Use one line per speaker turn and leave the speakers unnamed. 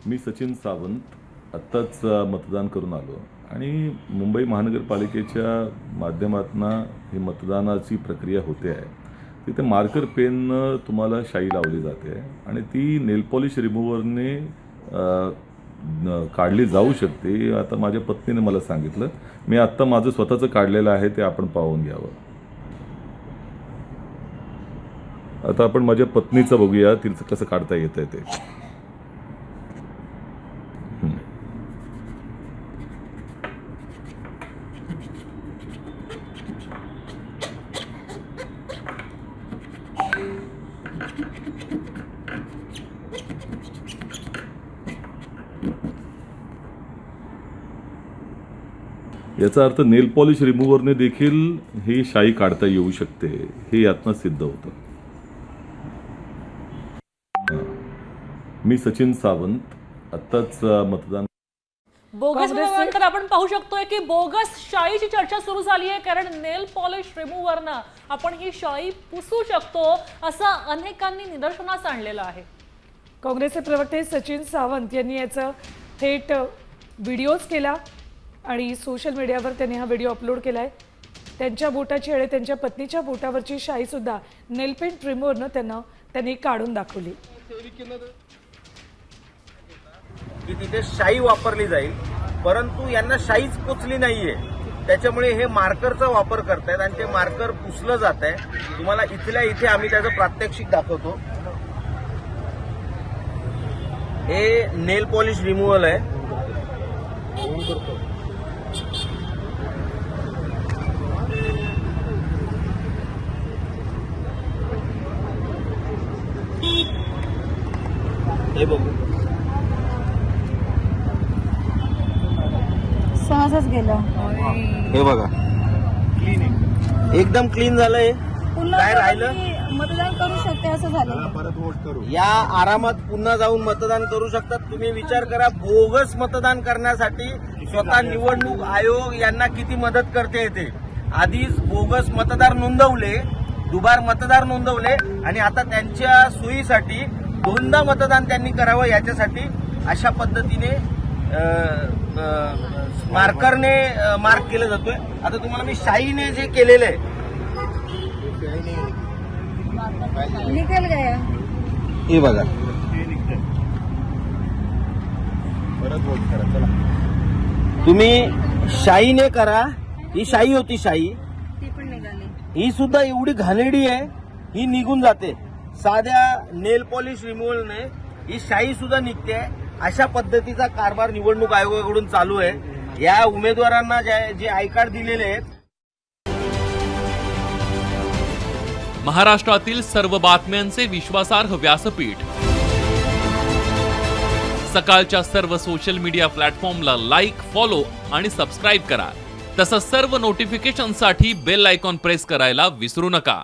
मी सचिन सावंत आत्ताच मतदान करून आलो आणि मुंबई महानगरपालिकेच्या माध्यमातून ही मतदानाची प्रक्रिया होते आहे. तिथे मार्कर पेननं तुम्हाला शाई लावली जाते आणि ती नेल पॉलिश रिमूव्हरने काढली जाऊ शकते. आता माझ्या पत्नीने मला सांगितलं. मी आत्ता माझं स्वतःचं काढलेलं आहे ते आपण पाहून घ्यावं. आता आपण माझ्या पत्नीचं बघूया तिचं कसं काढता येतंय ते. याचा अर्थ नेल पॉलिश रिमूव्हरने देखील ही शाई काढता येऊ शकते हे यातनं सिद्ध होतं. मी सचिन सावंत आत्ताच मतदान.
बोगस नंतर आपण पाहू शकतोय की बोगस शाईची चर्चा सुरू झाली आहे, कारण नेल पॉलिश रिमूव्हरनं आपण ही शाई पुसू शकतो असं अनेकांनी निदर्शनास आणलेलं आहे.
काँग्रेसचे प्रवक्ते सचिन सावंत यांनी याचा थेट व्हिडिओज केला आणि सोशल मीडियावर त्यांनी हा व्हिडिओ अपलोड केलाय. त्यांच्या बोटाची आणि त्यांच्या पत्नीच्या बोटावरची शाई सुद्धा नेल पेंट रिमूव्हरनं त्यांनी काढून दाखवली.
की तिथे शाई वापरली जाईल, परंतु यांना शाईच पोचली नाहीये. त्याच्यामुळे हे मार्करचा वापर करतायत आणि ते मार्कर पुसलं जात आहे. तुम्हाला इथल्या इथे आम्ही त्याचं प्रात्यक्षिक दाखवतो. हे नेल पॉलिश रिमूव्हल आहे. हे बघू,
सहजच गेलं.
हे बघा, क्लीन आहे, एकदम क्लीन झालंय. काय राहिलं?
मतदान करू शकते असं झालं.
परत वोट करू या आरामात पुन्हा जाऊन मतदान करू शकतात. तुम्ही विचार करा, बोगस मतदान करण्यासाठी स्वतः निवडणूक आयोग यांना किती मदत करते येते. आधीच बोगस मतदार नोंदवले, दुबार मतदार नोंदवले आणि आता त्यांच्या सोयीसाठी दोनदा मतदान त्यांनी करावं याच्यासाठी अशा पद्धतीने मार्करने मार्क केलं जातोय. आता तुम्हाला मी शाईने जे केलेलं आहे
निकल गया.
हे बघा, परत वोट करा. चला, तुम्ही शाईने करा. ही शाई होती, शाई
ती पण निघाली.
ही सुद्धा एवढी घाणेरडी आहे, ही निघून जाते. साध्या नेल पॉलिश रिमूव्हलने ही शाई सुद्धा निघते. अशा पद्धतीचा कारभार निवडणूक आयोगाकडून चालू आहे. या उमेदवारांना जे आय कार्ड दिलेले आहेत.
महाराष्ट्रातील सर्व बातम्यांचे विश्वासार्ह व्यासपीठ, सकाळच्या सर्व सोशल मीडिया प्लॅटफॉर्मला लाईक, फॉलो आणि सबस्क्राईब करा. तसंच सर्व नोटिफिकेशनसाठी बेल आयकॉन प्रेस करायला विसरू नका.